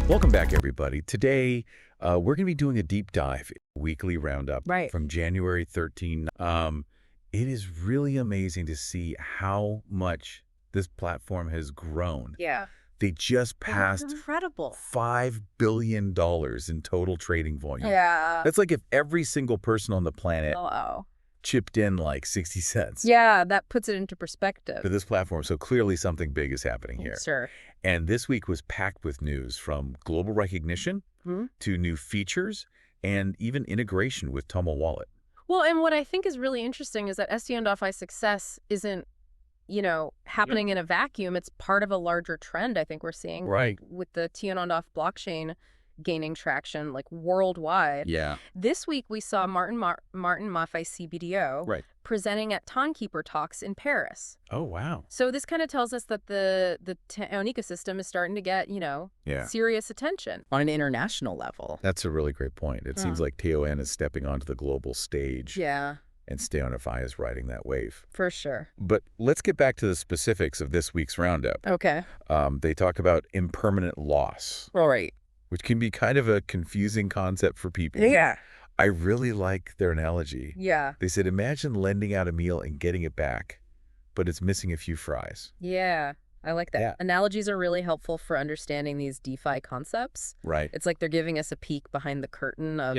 Welcome back, everybody. Today, we're going to be doing a deep dive weekly roundup from January 13. It is really amazing to see how much this platform has grown. Yeah. They just passed incredible $5 billion in total trading volume. Yeah. That's like if every single person on the planet chipped in like 60 cents. Yeah, that puts it into perspective. For this platform. So clearly something big is happening here. Sure. And this week was packed with news from global recognition to new features and even integration with Tomo Wallet. Well, and what I think is really interesting is that STON.fi's success isn't, happening in a vacuum. It's part of a larger trend I think we're seeing. Right. With the STON blockchain gaining traction like worldwide. Yeah. This week we saw 𝗪𝗘𝗨𝗡𝗗 CBDO presenting at 𝗪𝗘𝗘𝗞𝗟 Talks in Paris. Oh, wow. So this kind of tells us that the TON ecosystem is starting to get, serious attention on an international level. That's a really great point. It seems like TON is stepping onto the global stage. Yeah. And STONfi is riding that wave. For sure. But let's get back to the specifics of this week's roundup. Okay. They talk about impermanent loss. All right. Which can be kind of a confusing concept for people. Yeah. I really like their analogy. Yeah. They said, imagine lending out a meal and getting it back, but it's missing a few fries. Yeah. I like that. Yeah. Analogies are really helpful for understanding these DeFi concepts. Right. It's like they're giving us a peek behind the curtain of,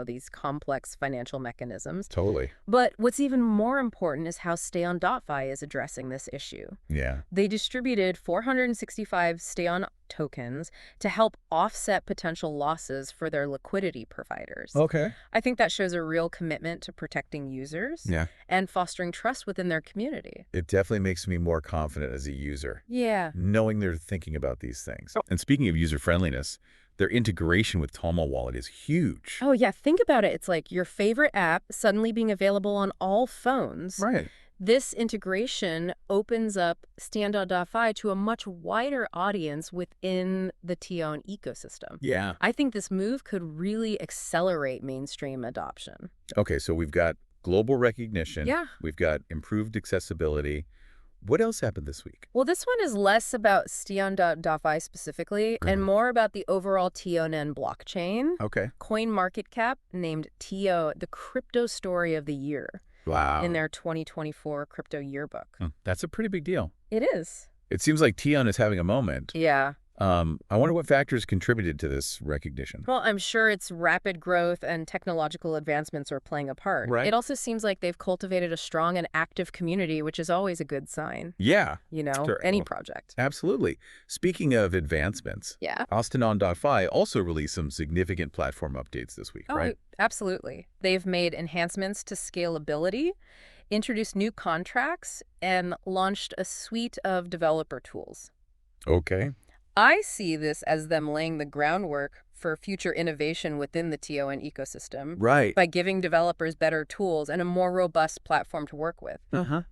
these complex financial mechanisms. Totally. But what's even more important is how STON.fi is addressing this issue. Yeah. They distributed 465 STON tokens to help offset potential losses for their liquidity providers. Okay. I think that shows a real commitment to protecting users and fostering trust within their community. It definitely makes me more confident as a user. Yeah. Knowing they're thinking about these things. And speaking of user-friendliness, their integration with Tomo Wallet is huge. Oh, yeah. Think about it. It's like your favorite app suddenly being available on all phones. Right. This integration opens up STON.fi to a much wider audience within the TON ecosystem. Yeah. I think this move could really accelerate mainstream adoption. Okay, so we've got global recognition. Yeah. We've got improved accessibility. What else happened this week? Well, this one is less about STON.fi specifically and more about the overall TON blockchain. Okay. CoinMarketCap named TO the crypto story of the year. Wow. In their 2024 crypto yearbook. That's a pretty big deal. It is. It seems like TON is having a moment. Yeah. I wonder what factors contributed to this recognition. Well, I'm sure it's rapid growth and technological advancements are playing a part. Right. It also seems like they've cultivated a strong and active community, which is always a good sign. Yeah. Sure. Any project. Absolutely. Speaking of advancements, STON.fi also released some significant platform updates this week, right? Absolutely. They've made enhancements to scalability, introduced new contracts, and launched a suite of developer tools. Okay. I see this as them laying the groundwork for future innovation within the TON ecosystem. Right. By giving developers better tools and a more robust platform to work with.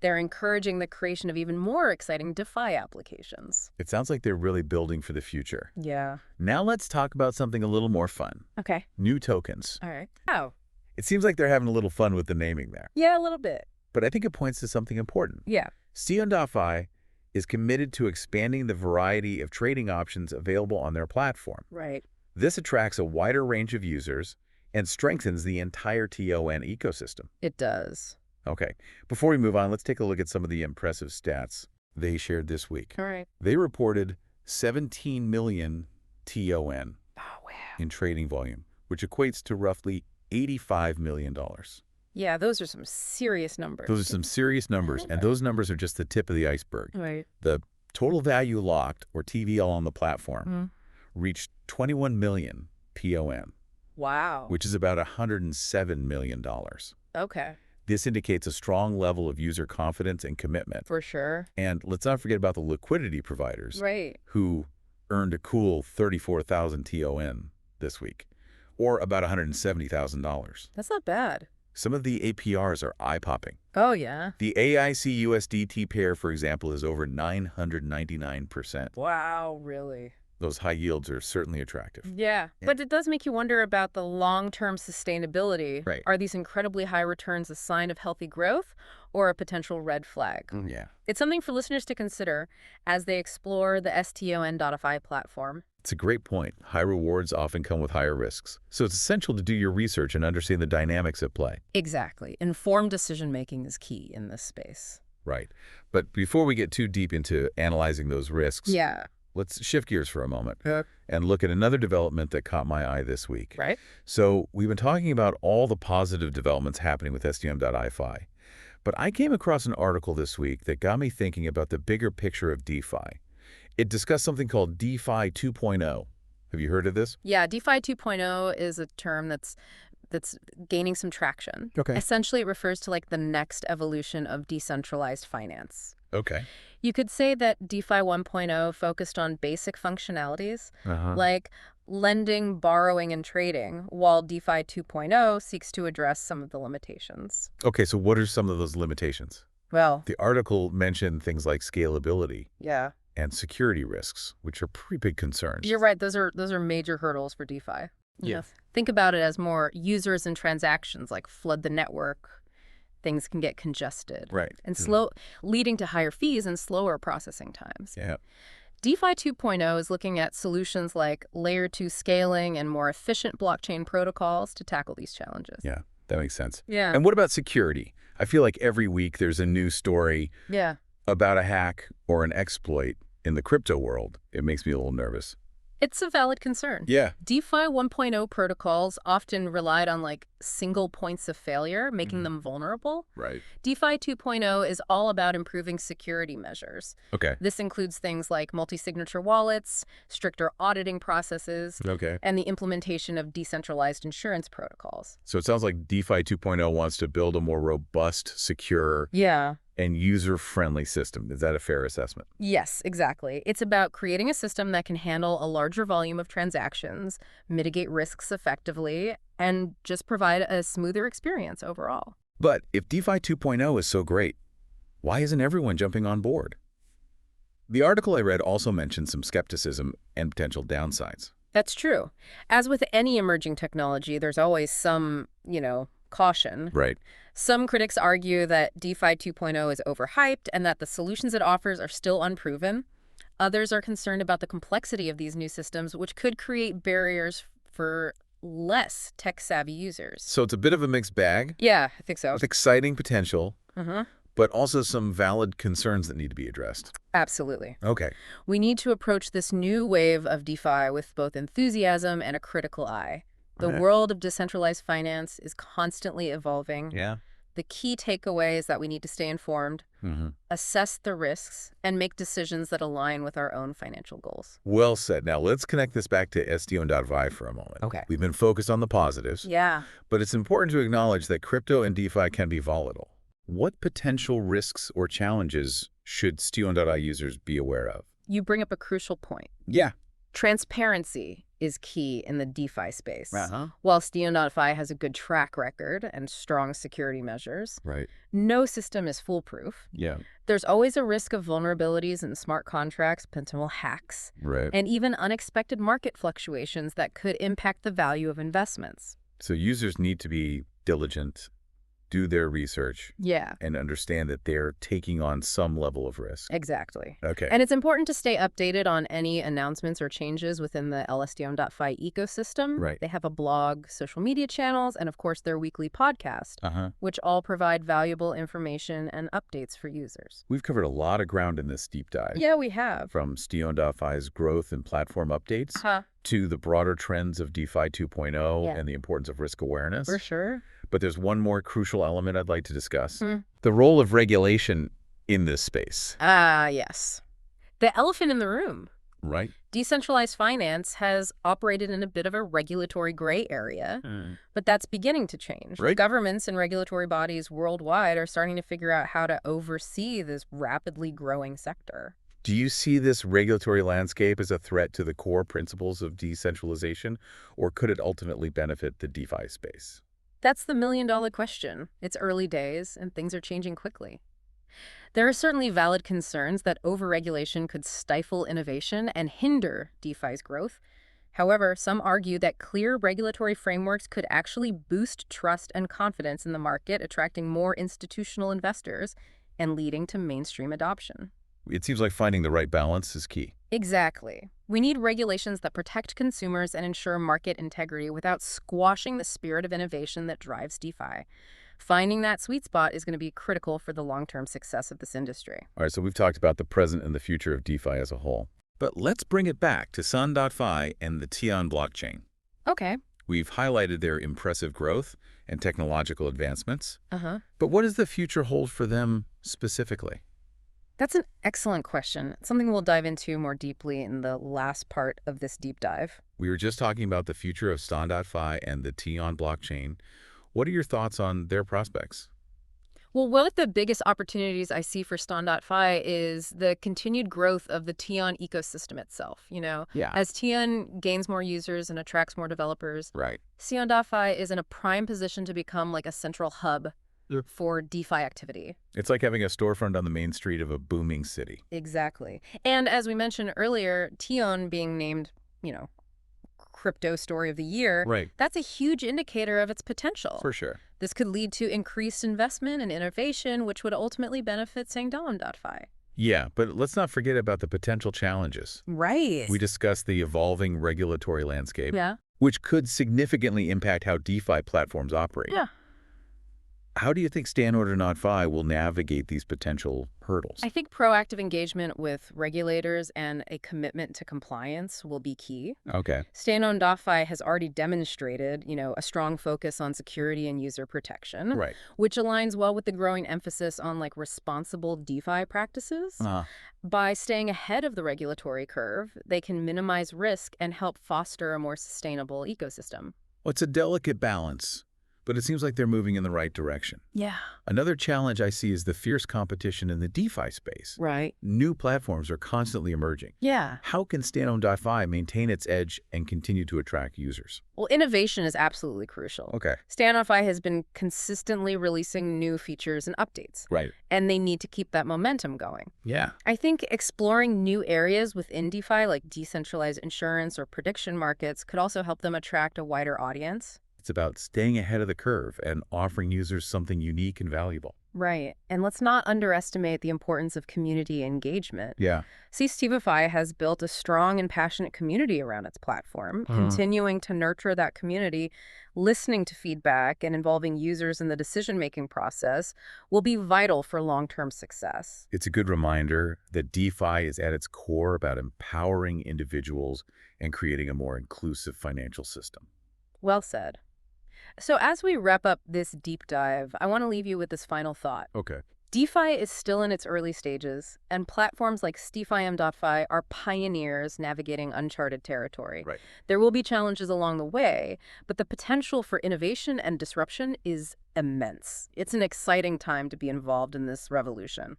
They're encouraging the creation of even more exciting DeFi applications. It sounds like they're really building for the future. Yeah. Now let's talk about something a little more fun. Okay. New tokens. All right. Oh. It seems like they're having a little fun with the naming there. Yeah, a little bit. But I think it points to something important. Yeah. STON.fi is committed to expanding the variety of trading options available on their platform. Right. This attracts a wider range of users and strengthens the entire TON ecosystem. It does. Okay. Before we move on, let's take a look at some of the impressive stats they shared this week. All right. They reported 17 million TON in trading volume, which equates to roughly $85 million. Yeah, those are some serious numbers. Those are some serious numbers, and those numbers are just the tip of the iceberg. Right. The total value locked, or TVL on the platform, reached 21 million PON. Wow. Which is about $107 million. Okay. This indicates a strong level of user confidence and commitment. For sure. And let's not forget about the liquidity providers. Right. Who earned a cool 34,000 TON this week, or about $170,000. That's not bad. Some of the APRs are eye-popping. Oh, yeah. The AIC USDT pair, for example, is over 999%. Wow, really? Those high yields are certainly attractive. Yeah, but it does make you wonder about the long-term sustainability. Right. Are these incredibly high returns a sign of healthy growth or a potential red flag? Yeah. It's something for listeners to consider as they explore the STON.fi platform. It's a great point. High rewards often come with higher risks. So it's essential to do your research and understand the dynamics at play. Exactly. Informed decision-making is key in this space. Right. But before we get too deep into analyzing those risks, Yeah. let's shift gears for a moment and look at another development that caught my eye this week. Right. So we've been talking about all the positive developments happening with STON.fi, but I came across an article this week that got me thinking about the bigger picture of DeFi. It discussed something called DeFi 2.0. Have you heard of this? Yeah, DeFi 2.0 is a term that's gaining some traction. Okay. Essentially, it refers to like the next evolution of decentralized finance. Okay. You could say that DeFi 1.0 focused on basic functionalities like lending, borrowing, and trading, while DeFi 2.0 seeks to address some of the limitations. Okay, so what are some of those limitations? Well, The article mentioned things like scalability yeah. and security risks, which are pretty big concerns. You're right. Those are major hurdles for DeFi. Yeah. Think about it as more users and transactions like flood the network. Things can get congested. Right. And leading to higher fees and slower processing times. Yeah. DeFi 2.0 is looking at solutions like layer 2 scaling and more efficient blockchain protocols to tackle these challenges. Yeah, that makes sense. Yeah. And what about security? I feel like every week there's a new story Yeah. about a hack or an exploit in the crypto world. It makes me a little nervous. It's a valid concern. Yeah. DeFi 1.0 protocols often relied on like single points of failure, making them vulnerable. Right. DeFi 2.0 is all about improving security measures. Okay. This includes things like multi-signature wallets, stricter auditing processes, Okay. and the implementation of decentralized insurance protocols. So it sounds like DeFi 2.0 wants to build a more robust, secure, Yeah. and user-friendly system. Is that a fair assessment? Yes, exactly. It's about creating a system that can handle a larger volume of transactions, mitigate risks effectively, and just provide a smoother experience overall. But if DeFi 2.0 is so great, why isn't everyone jumping on board? The article I read also mentioned some skepticism and potential downsides. That's true. As with any emerging technology, there's always some, caution. Right. Some critics argue that DeFi 2.0 is overhyped and that the solutions it offers are still unproven. Others are concerned about the complexity of these new systems, which could create barriers for less tech-savvy users. So it's a bit of a mixed bag. Yeah, I think so. With exciting potential, but also some valid concerns that need to be addressed. Absolutely. Okay. We need to approach this new wave of DeFi with both enthusiasm and a critical eye. The world of decentralized finance is constantly evolving. Yeah. The key takeaway is that we need to stay informed, assess the risks, and make decisions that align with our own financial goals. Well said. Now let's connect this back to STON.fi for a moment. Okay. We've been focused on the positives. Yeah. But it's important to acknowledge that crypto and DeFi can be volatile. What potential risks or challenges should STON.fi users be aware of? You bring up a crucial point. Yeah. Transparency is key in the DeFi space. While STON.fi has a good track record and strong security measures, Right. no system is foolproof. Yeah. There's always a risk of vulnerabilities in smart contracts, potential hacks, Right. and even unexpected market fluctuations that could impact the value of investments. So users need to be diligent, do their research, Yeah, and understand that they're taking on some level of risk. exactly. Okay. And it's important to stay updated on any announcements or changes within the LSTON.fi ecosystem. Right. They have a blog, social media channels, and of course their weekly podcast, which all provide valuable information and updates for users. We've covered a lot of ground in this deep dive. Yeah, we have. From STON.fi's growth and platform updates to the broader trends of DeFi 2.0 and the importance of risk awareness. For sure. But there's one more crucial element I'd like to discuss. The role of regulation in this space. Yes. The elephant in the room. Right. Decentralized finance has operated in a bit of a regulatory gray area, but that's beginning to change. Right. Governments and regulatory bodies worldwide are starting to figure out how to oversee this rapidly growing sector. Do you see this regulatory landscape as a threat to the core principles of decentralization, or could it ultimately benefit the DeFi space? That's the million-dollar question. It's early days, and things are changing quickly. There are certainly valid concerns that overregulation could stifle innovation and hinder DeFi's growth. However, some argue that clear regulatory frameworks could actually boost trust and confidence in the market, attracting more institutional investors and leading to mainstream adoption. It seems like finding the right balance is key. Exactly. We need regulations that protect consumers and ensure market integrity without squashing the spirit of innovation that drives DeFi. Finding that sweet spot is going to be critical for the long-term success of this industry. All right, so we've talked about the present and the future of DeFi as a whole. But let's bring it back to STON.fi and the 𝗪𝗏 blockchain. Okay. We've highlighted their impressive growth and technological advancements. But what does the future hold for them specifically? That's an excellent question. Something we'll dive into more deeply in the last part of this deep dive. We were just talking about the future of STON.fi and the 𝗪𝗏 blockchain. What are your thoughts on their prospects? Well, one of the biggest opportunities I see for STON.fi is the continued growth of the 𝗪𝗏 ecosystem itself. As 𝗪𝗏 gains more users and attracts more developers, Right. STON.fi is in a prime position to become like a central hub for DeFi activity. It's like having a storefront on the main street of a booming city. Exactly. And as we mentioned earlier, 𝗪𝗏 being named, crypto story of the year, Right. that's a huge indicator of its potential. For sure. This could lead to increased investment and innovation, which would ultimately benefit Sangdong.fi. Yeah, but let's not forget about the potential challenges. Right. We discussed the evolving regulatory landscape, Yeah. which could significantly impact how DeFi platforms operate. Yeah. How do you think STON.fi will navigate these potential hurdles? I think proactive engagement with regulators and a commitment to compliance will be key. Okay. STON.fi has already demonstrated, a strong focus on security and user protection, Right. which aligns well with the growing emphasis on responsible DeFi practices. By staying ahead of the regulatory curve, they can minimize risk and help foster a more sustainable ecosystem. Well, it's a delicate balance, but it seems like they're moving in the right direction. Yeah. Another challenge I see is the fierce competition in the DeFi space. Right. New platforms are constantly emerging. Yeah. How can STON.fi maintain its edge and continue to attract users? Well, innovation is absolutely crucial. Okay. STONfi has been consistently releasing new features and updates. Right. And they need to keep that momentum going. Yeah. I think exploring new areas within DeFi, like decentralized insurance or prediction markets, could also help them attract a wider audience. It's about staying ahead of the curve and offering users something unique and valuable. Right. And let's not underestimate the importance of community engagement. Yeah. STONfi has built a strong and passionate community around its platform. Continuing to nurture that community, listening to feedback, and involving users in the decision-making process will be vital for long-term success. It's a good reminder that DeFi is at its core about empowering individuals and creating a more inclusive financial system. Well said. So as we wrap up this deep dive, I want to leave you with this final thought. Okay. DeFi is still in its early stages, and platforms like STONfi are pioneers navigating uncharted territory. Right. There will be challenges along the way, but the potential for innovation and disruption is immense. It's an exciting time to be involved in this revolution.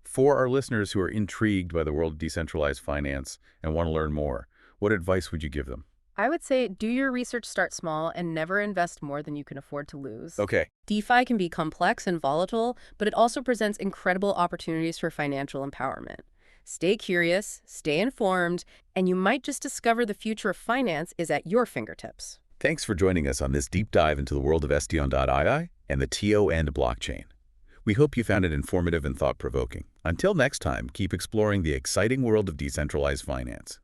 For our listeners who are intrigued by the world of decentralized finance and want to learn more, what advice would you give them? I would say do your research, start small, and never invest more than you can afford to lose. Okay. DeFi can be complex and volatile, but it also presents incredible opportunities for financial empowerment. Stay curious, stay informed, and you might just discover the future of finance is at your fingertips. Thanks for joining us on this deep dive into the world of STON.fi and the 𝗪𝗏 blockchain. We hope you found it informative and thought-provoking. Until next time, keep exploring the exciting world of decentralized finance.